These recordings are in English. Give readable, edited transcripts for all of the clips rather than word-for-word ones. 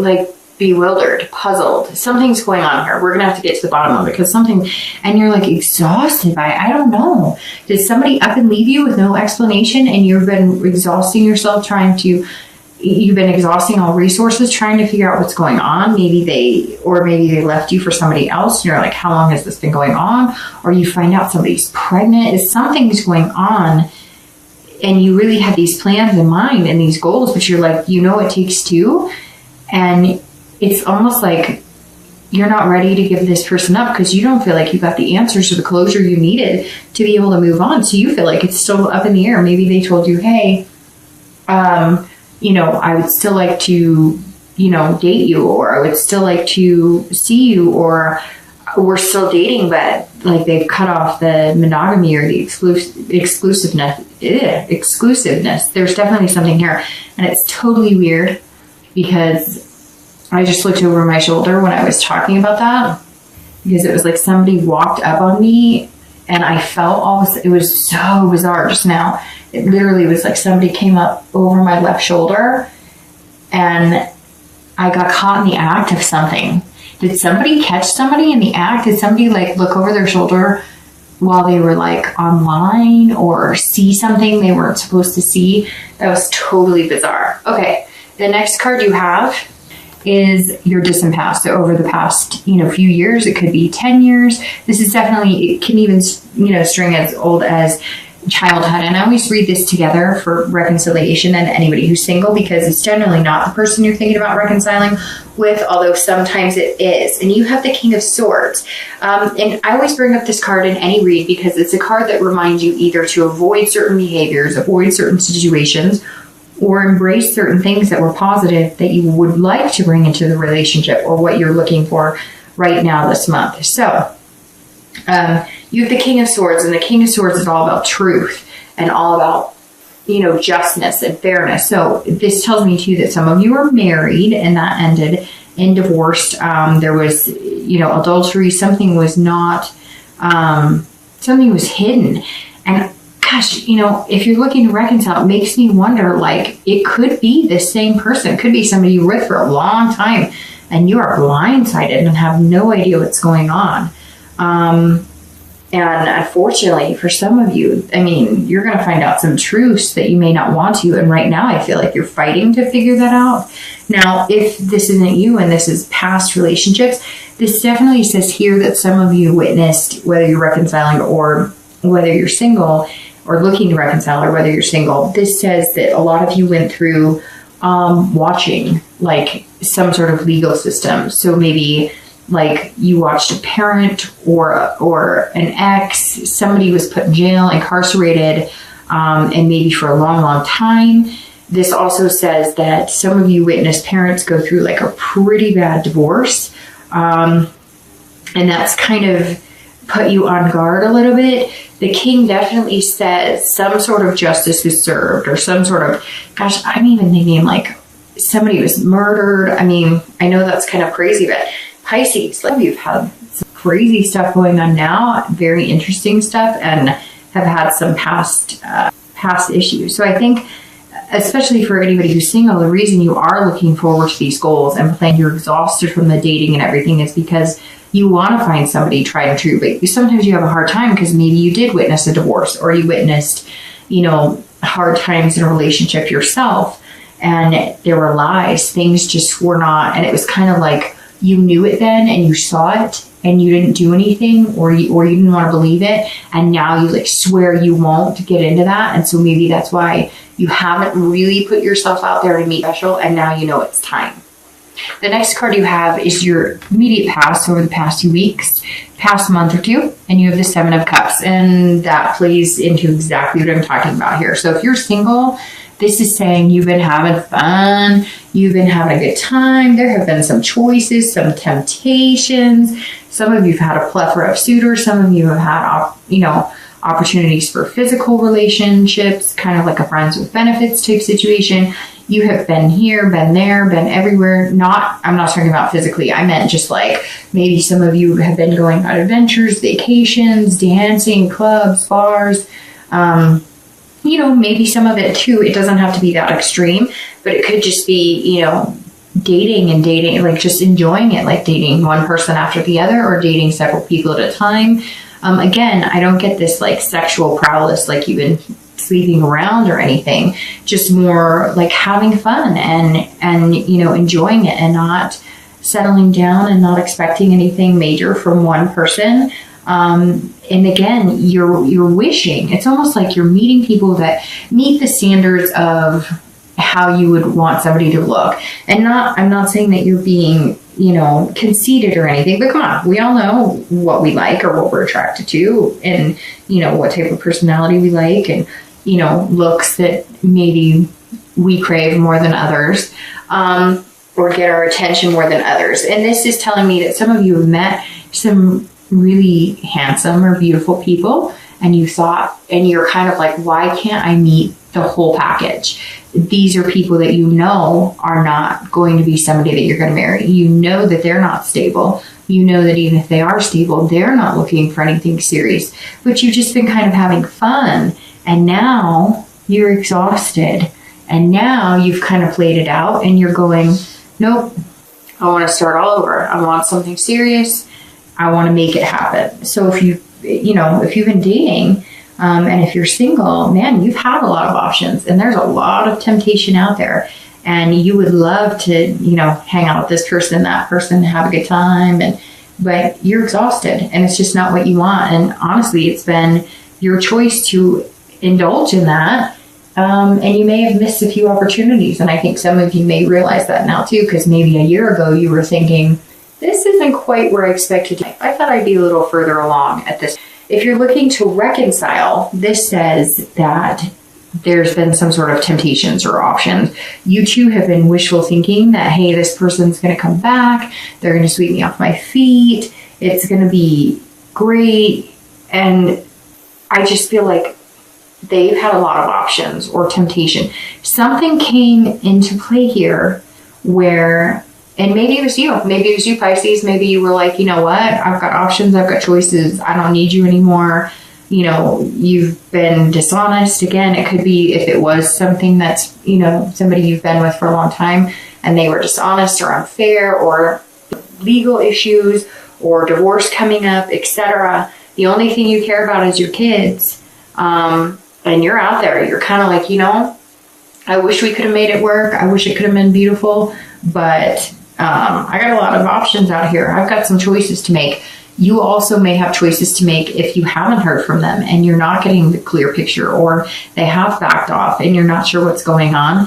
like bewildered, puzzled. Something's going on here. We're going to have to get to the bottom of it because something, and you're like exhausted by, I don't know. Did somebody up and leave you with no explanation and you've been exhausting yourself you've been exhausting all resources trying to figure out what's going on? Maybe they left you for somebody else. And you're like, how long has this been going on? Or you find out somebody's pregnant. Something's going on. And you really have these plans in mind and these goals, but you're like, it takes two. And it's almost like you're not ready to give this person up because you don't feel like you got the answers or the closure you needed to be able to move on. So you feel like it's still up in the air. Maybe they told you, hey, I would still like to, date you, or I would still like to see you, or we're still dating, but like they've cut off the monogamy or the exclusiveness. There's definitely something here. And it's totally weird because I just looked over my shoulder when I was talking about that, because it was like somebody walked up on me and I felt it was so bizarre just now. It literally was like somebody came up over my left shoulder and I got caught in the act of something. Did somebody catch somebody in the act? Did somebody like look over their shoulder while they were like online or see something they weren't supposed to see? That was totally bizarre. Okay, the next card you have is your distant past. So over the past, few years, it could be 10 years. This is definitely, it can even, string as old as childhood. And I always read this together for reconciliation and anybody who's single, because it's generally not the person you're thinking about reconciling with, although sometimes it is. And you have the King of Swords. And I always bring up this card in any read because it's a card that reminds you either to avoid certain behaviors, avoid certain situations, or embrace certain things that were positive that you would like to bring into the relationship, or what you're looking for right now this month. So you have the King of Swords, and the King of Swords is all about truth and all about, justness and fairness. So this tells me too that some of you are married and that ended in divorce. There was, adultery. Something was not, something was hidden. And gosh, if you're looking to reconcile, it makes me wonder, like, it could be the same person. It could be somebody you were with for a long time and you are blindsided and have no idea what's going on. And unfortunately, for some of you, you're going to find out some truths that you may not want to. And right now, I feel like you're fighting to figure that out. Now, if this isn't you and this is past relationships, this definitely says here that some of you witnessed, whether you're reconciling or whether you're single or looking to reconcile, or whether you're single, this says that a lot of you went through watching like some sort of legal system. So maybe like you watched a parent or an ex, somebody was put in jail, incarcerated, and maybe for a long, long time. This also says that some of you witnessed parents go through like a pretty bad divorce. And that's kind of put you on guard a little bit. The King definitely says some sort of justice was served, or some sort of, gosh, I'm even thinking like somebody was murdered. I know that's kind of crazy, but Pisces, like, you've had some crazy stuff going on now, very interesting stuff, and have had some past issues. So I think, especially for anybody who's single, the reason you are looking forward to these goals and plan, you're exhausted from the dating and everything, is because you want to find somebody tried and true, but sometimes you have a hard time because maybe you did witness a divorce, or you witnessed, hard times in a relationship yourself, and there were lies, things just were not, and it was kind of like you knew it then and you saw it and you didn't do anything, or you didn't want to believe it, and now you like swear you won't get into that. And so maybe that's why you haven't really put yourself out there to meet special, and now it's time. The next card you have is your immediate past over the past 2 weeks, past month or two, and you have the Seven of Cups, and that plays into exactly what I'm talking about here. So if you're single, this is saying you've been having fun, you've been having a good time, there have been some choices, some temptations, some of you have had a plethora of suitors, some of you have had, opportunities for physical relationships, kind of like a friends with benefits type situation. You have been here, been there, been everywhere. I'm not talking about physically. I meant just like maybe some of you have been going on adventures, vacations, dancing, clubs, bars, maybe some of it too. It doesn't have to be that extreme, but it could just be, dating and dating, like just enjoying it, like dating one person after the other or dating several people at a time. Again, I don't get this like sexual prowess, like you've been sleeping around or anything, just more like having fun and enjoying it and not settling down and not expecting anything major from one person. And again, you're wishing, it's almost like you're meeting people that meet the standards of how you would want somebody to look. And I'm not saying that you're being, conceited or anything, but come on, we all know what we like or what we're attracted to and, what type of personality we like and, looks that maybe we crave more than others, or get our attention more than others. And this is telling me that some of you have met some really handsome or beautiful people and you thought, and you're kind of like, why can't I meet the whole package? These are people that are not going to be somebody that you're going to marry. You know that they're not stable. You know that even if they are stable, they're not looking for anything serious. But you've just been kind of having fun. And now you're exhausted. And now you've kind of played it out and you're going, nope, I want to start all over. I want something serious. I want to make it happen. So if you've been dating, and if you're single, man, you've had a lot of options and there's a lot of temptation out there and you would love to, hang out with this person, that person, have a good time. But you're exhausted and it's just not what you want. And honestly, it's been your choice to indulge in that. And you may have missed a few opportunities. And I think some of you may realize that now too, because maybe a year ago you were thinking, this isn't quite where I expected to be. I thought I'd be a little further along at this. If you're looking to reconcile, this says that there's been some sort of temptations or options. You too have been wishful thinking that, hey, this person's going to come back. They're going to sweep me off my feet. It's going to be great. And I just feel like they've had a lot of options or temptation. Something came into play here where, and maybe it was you, Pisces. Maybe you were like, you know what? I've got options. I've got choices. I don't need you anymore. You've been dishonest. Again, it could be if it was something that's, somebody you've been with for a long time and they were dishonest or unfair or legal issues or divorce coming up, etc. The only thing you care about is your kids. And you're out there. You're kind of like, I wish we could have made it work. I wish it could have been beautiful, but I got a lot of options out here. I've got some choices to make. You also may have choices to make if you haven't heard from them and you're not getting the clear picture or they have backed off and you're not sure what's going on.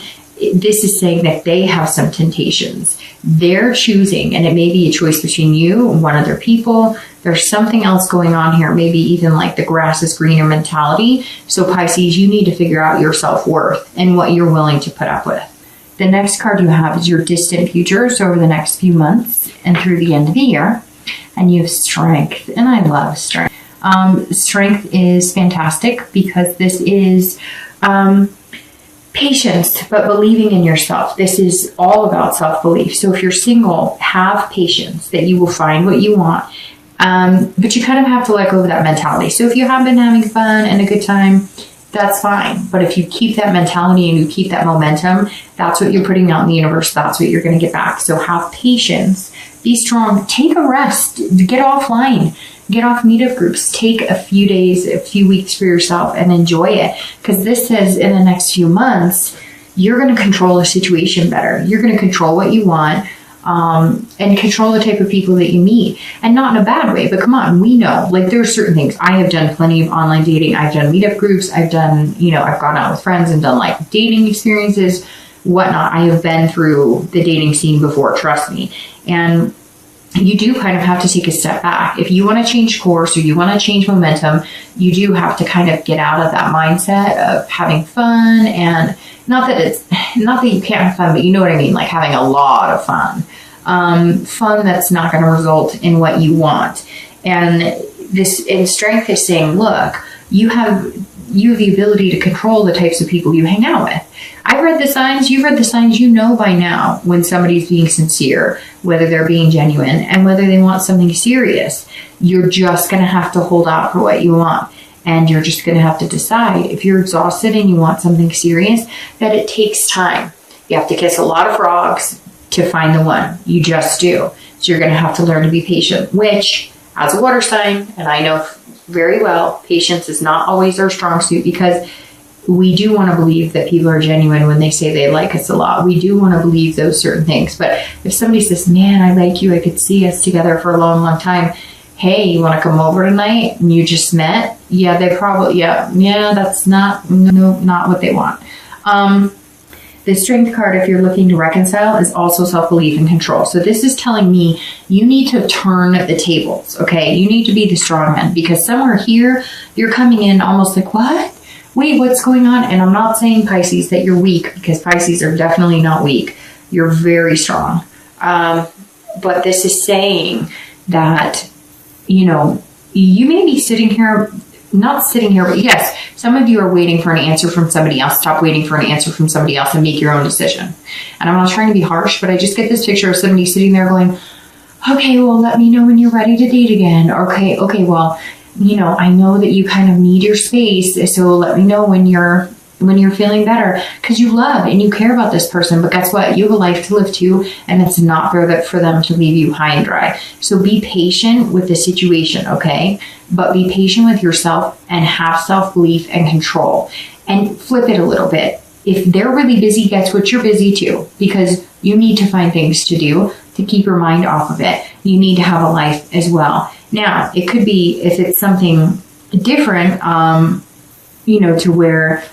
This is saying that they have some temptations. They're choosing, and it may be a choice between you and one other people. There's something else going on here, maybe even like the grass is greener mentality. So Pisces, you need to figure out your self-worth and what you're willing to put up with. The next card you have is your distant future, so over the next few months and through the end of the year. And you have strength, and I love strength. Strength is fantastic because this is patience, but believing in yourself. This is all about self-belief. So if you're single, have patience that you will find what you want. But you kind of have to let go of that mentality. So if you have been having fun and a good time, that's fine. But if you keep that mentality and you keep that momentum, that's what you're putting out in the universe. That's what you're going to get back. So have patience. Be strong. Take a rest. Get offline. Get off meetup groups. Take a few days, a few weeks for yourself and enjoy it. Because this says in the next few months, you're going to control the situation better. You're going to control what you want. And control the type of people that you meet, and not in a bad way, but come on, we know, like there are certain things. I have done plenty of online dating. I've done meetup groups. I've done, I've gone out with friends and done like dating experiences, whatnot. I have been through the dating scene before, trust me. And you do kind of have to take a step back. If you want to change course or you want to change momentum, you do have to kind of get out of that mindset of having fun, and not that you can't have fun, but you know what I mean, like having a lot of fun. Fun that's not going to result in what you want. And this in strength is saying, look, you have the ability to control the types of people you hang out with. I've read the signs, you've read the signs, you know by now when somebody's being sincere, whether they're being genuine, and whether they want something serious. You're just going to have to hold out for what you want. And you're just going to have to decide, if you're exhausted and you want something serious, that it takes time. You have to kiss a lot of frogs, to find the one. You just do. So you're going to have to learn to be patient, which as a water sign, and I know very well, patience is not always our strong suit, because we do want to believe that people are genuine when they say they like us a lot. We do want to believe those certain things. But if somebody says, man, I like you, I could see us together for a long, long time. Hey, you want to come over tonight? And you just met? Yeah, they probably, that's not what they want. The Strength card, if you're looking to reconcile, is also self-belief and control. So this is telling me you need to turn the tables, okay? You need to be the strong man, because somewhere here, you're coming in almost like, what? Wait, what's going on? And I'm not saying, Pisces, that you're weak, because Pisces are definitely not weak. You're very strong. But this is saying that, you may be sitting here, not sitting here, but yes, some of you are waiting for an answer from somebody else. Stop waiting for an answer from somebody else and make your own decision. And I'm not trying to be harsh, but I just get this picture of somebody sitting there going, okay, well, let me know when you're ready to date again. Okay, well, I know that you kind of need your space, so let me know when you're feeling better, because you love and you care about this person. But guess what? You have a life to live too, and it's not fair for them to leave you high and dry. So be patient with the situation, okay? But be patient with yourself and have self-belief and control. And flip it a little bit. If they're really busy, guess what? You're busy too, because you need to find things to do to keep your mind off of it. You need to have a life as well. Now, it could be, if it's something different, to where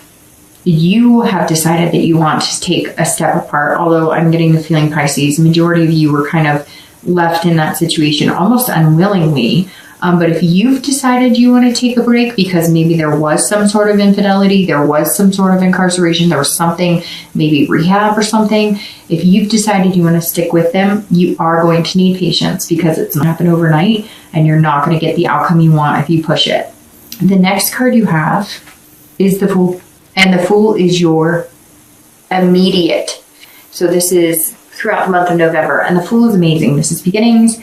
you have decided that you want to take a step apart, although I'm getting the feeling, Pisces, majority of you were kind of left in that situation almost unwillingly. But if you've decided you want to take a break because maybe there was some sort of infidelity, there was some sort of incarceration, there was something, maybe rehab or something, if you've decided you want to stick with them, you are going to need patience, because it's not happen overnight and you're not going to get the outcome you want if you push it. The next card you have is the Fool, and the Fool is your immediate. So this is throughout the month of November, and the Fool is amazing. This is beginnings,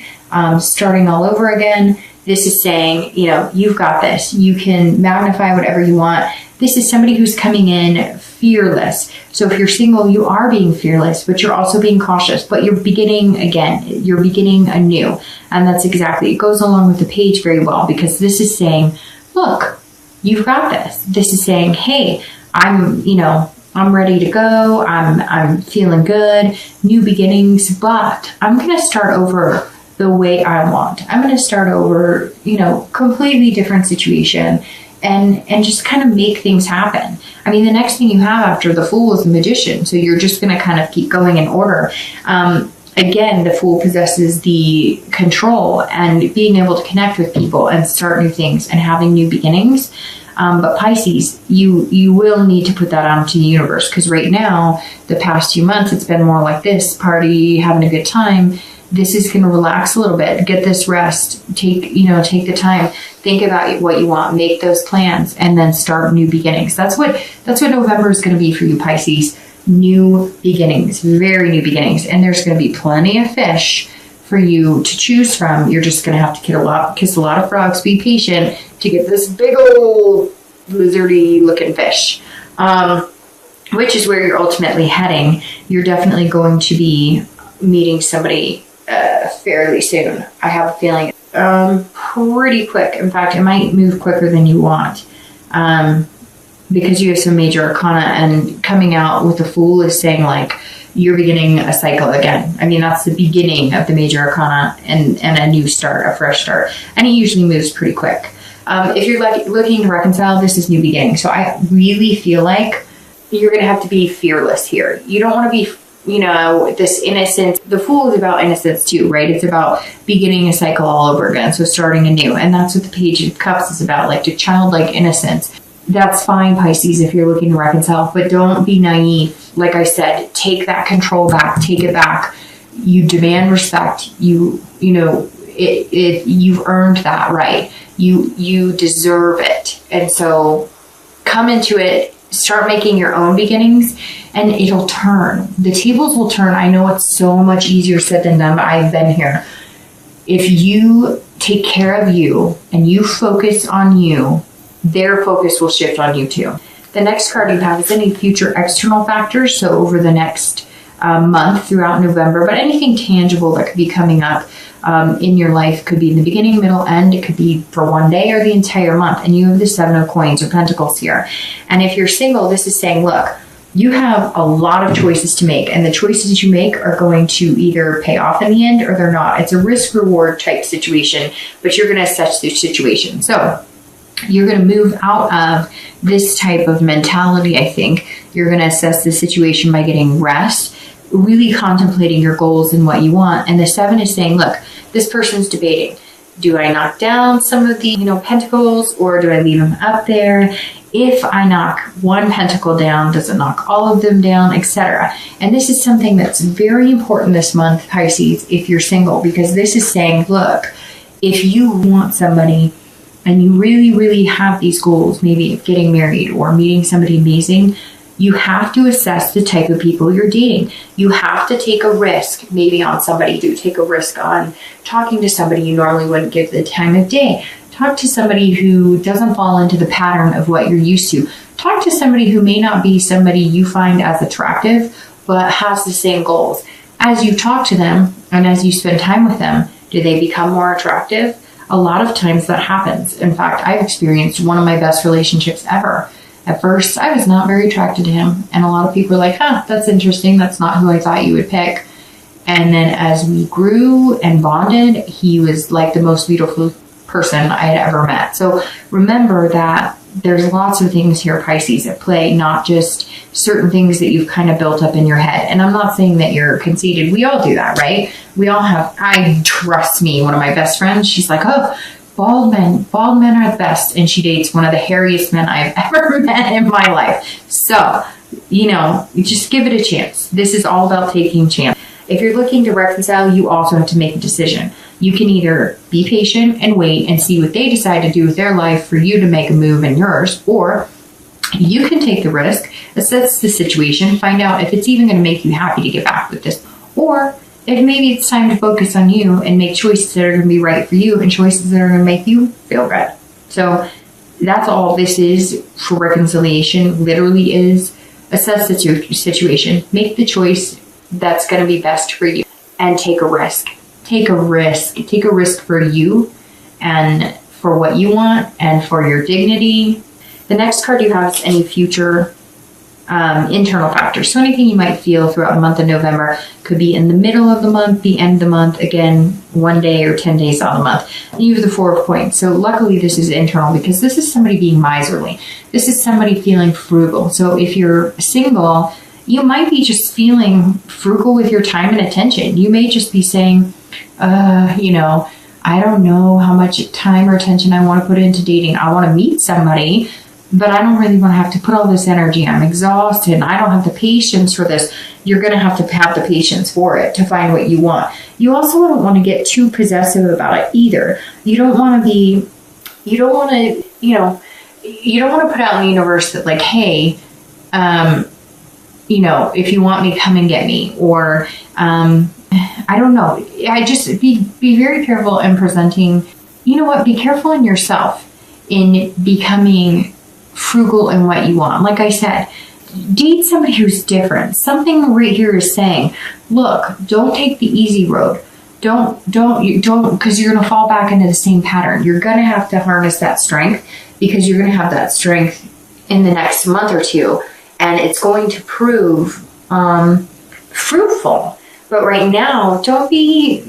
starting all over again. This is saying, you've got this. You can magnify whatever you want. This is somebody who's coming in fearless. So if you're single, you are being fearless, but you're also being cautious. But you're beginning again. You're beginning anew. And that's exactly, it goes along with the page very well, because this is saying, look, you've got this. This is saying, hey, I'm ready to go. I'm feeling good. New beginnings, but I'm going to start over the way I want. I'm going to start over, completely different situation, and just kind of make things happen. I mean, the next thing you have after the Fool is the Magician. So you're just going to kind of keep going in order. Again, the Fool possesses the control and being able to connect with people and start new things and having new beginnings. But Pisces, you will need to put that out into the universe, because right now, the past 2 months, it's been more like this, party, having a good time. This is going to relax a little bit, get this rest, take the time, think about what you want, make those plans, and then start new beginnings. That's what November is going to be for you, Pisces. New beginnings, very new beginnings. And there's going to be plenty of fish for you to choose from. You're just going to have to kiss a lot of frogs, be patient to get this big old lizardy looking fish, which is where you're ultimately heading. You're definitely going to be meeting somebody fairly soon. I have a feeling pretty quick. In fact, it might move quicker than you want, because you have some major arcana, and coming out with the Fool is saying, like, you're beginning a cycle again. I mean, that's the beginning of the major arcana and a new start, a fresh start. And it usually moves pretty quick. If you're looking to reconcile, this is new beginning. So I really feel like you're going to have to be fearless here. You don't want to be, this innocence. The Fool is about innocence too, right? It's about beginning a cycle all over again. So starting anew. And that's what the Page of Cups is about, like the childlike innocence. That's fine, Pisces, if you're looking to reconcile, but don't be naive. Like I said, take that control back, take it back. You demand respect. You've earned that right. You deserve it. And so come into it, start making your own beginnings, and it'll turn. The tables will turn. I know it's so much easier said than done, but I've been here. If you take care of you and you focus on you, their focus will shift on you too. The next card you have is any future external factors. So over the next month throughout November, but anything tangible that could be coming up in your life could be in the beginning, middle, end. It could be for one day or the entire month. And you have the 7 of coins or pentacles here. And if you're single, this is saying, look, you have a lot of choices to make, and the choices you make are going to either pay off in the end or they're not. It's a risk-reward type situation, but you're going to assess the situation. So you're going to move out of this type of mentality, I think. You're going to assess the situation by getting rest, really contemplating your goals and what you want. And the 7 is saying, look, this person's debating. Do I knock down some of the, pentacles, or do I leave them up there? If I knock one pentacle down, does it knock all of them down, etc.? And this is something that's very important this month, Pisces, if you're single, because this is saying, look, if you want somebody and you really, really have these goals, maybe of getting married or meeting somebody amazing, you have to assess the type of people you're dating. You have to take a risk, maybe on somebody. Take a risk on talking to somebody you normally wouldn't give the time of day. Talk to somebody who doesn't fall into the pattern of what you're used to. Talk to somebody who may not be somebody you find as attractive, but has the same goals. As you talk to them and as you spend time with them, do they become more attractive? A lot of times that happens. In fact, I've experienced one of my best relationships ever. At first, I was not very attracted to him. And a lot of people were like, that's interesting. That's not who I thought you would pick. And then as we grew and bonded, he was like the most beautiful person I had ever met. So remember that there's lots of things here, Pisces, at play, not just certain things that you've kind of built up in your head. And I'm not saying that you're conceited. We all do that, right? We all have, trust me, one of my best friends, she's like, bald men are the best. And she dates one of the hairiest men I've ever met in my life. So, you just give it a chance. This is all about taking chance. If you're looking to reconcile, you also have to make a decision. You can either be patient and wait and see what they decide to do with their life for you to make a move in yours, or you can take the risk, assess the situation, find out if it's even going to make you happy to get back with this, or if maybe it's time to focus on you and make choices that are going to be right for you and choices that are going to make you feel good. So that's all this is for reconciliation, literally is assess the situation, make the choice that's going to be best for you, and take a risk. Take a risk. Take a risk for you and for what you want and for your dignity. The next card you have is any future internal factors. So anything you might feel throughout the month of November could be in the middle of the month, the end of the month, again, 1 day or 10 days out of the month. And you have the 4 of coins. So luckily this is internal because this is somebody being miserly. This is somebody feeling frugal. So if you're single, you might be just feeling frugal with your time and attention. You may just be saying, I don't know how much time or attention I want to put into dating. I want to meet somebody, but I don't really want to have to put all this energy. I'm exhausted and I don't have the patience for this. You're going to have the patience for it to find what you want. You also don't want to get too possessive about it either. You don't want to put out in the universe that like, hey, if you want me, come and get me. Or, I don't know. I just be very careful in presenting, be careful in yourself in becoming frugal in what you want. Like I said, date somebody who's different. Something right here is saying, look, don't take the easy road. Don't, because you're going to fall back into the same pattern. You're going to have to harness that strength because you're going to have that strength in the next month or two. And it's going to prove fruitful. But right now, don't be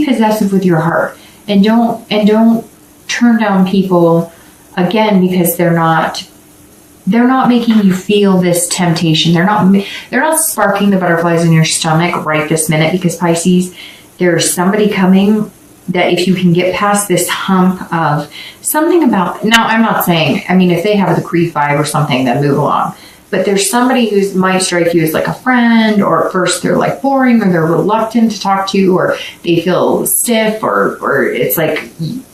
possessive with your heart, and don't turn down people again because they're not making you feel this temptation. They're not sparking the butterflies in your stomach right this minute, because Pisces, there's somebody coming that if you can get past this hump of something about, now I'm not saying, if they have the grief vibe or something, then move along. But there's somebody who might strike you as like a friend, or at first they're like boring, or they're reluctant to talk to you, or they feel stiff, or it's like,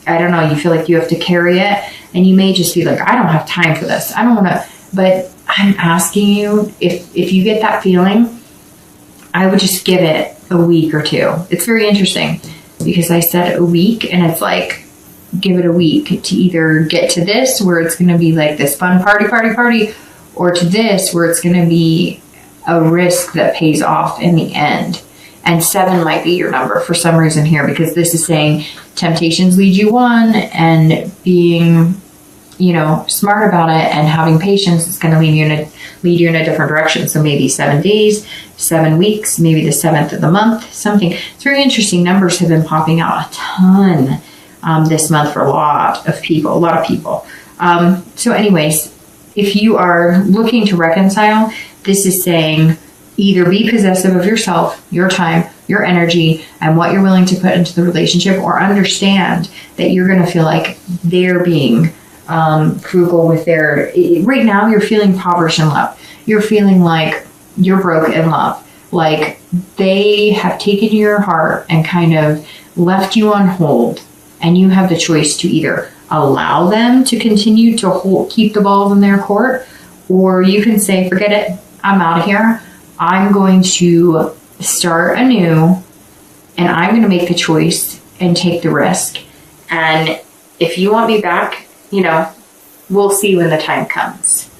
I don't know, you feel like you have to carry it. And you may just be like, I don't have time for this. I don't want to, but I'm asking you, if you get that feeling, I would just give it a week or two. It's very interesting because I said a week, and it's like, give it a week to either get to this where it's going to be like this fun party, or to this where it's going to be a risk that pays off in the end. And 7 might be your number for some reason here, because this is saying temptations lead you on, and being, smart about it and having patience is going to lead you in a different direction. So maybe 7 days, 7 weeks, maybe the 7th of the month, something. It's very interesting. Numbers have been popping out a ton this month for a lot of people. So anyways, if you are looking to reconcile, this is saying either be possessive of yourself, your time, your energy, and what you're willing to put into the relationship, or understand that you're going to feel like they're being frugal with their, right now you're feeling impoverished in love. You're feeling like you're broke in love. Like they have taken your heart and kind of left you on hold, and you have the choice to either allow them to continue to keep the balls in their court, or you can say, forget it, I'm out of here. I'm going to start anew, and I'm going to make the choice and take the risk. And if you want me back, we'll see when the time comes.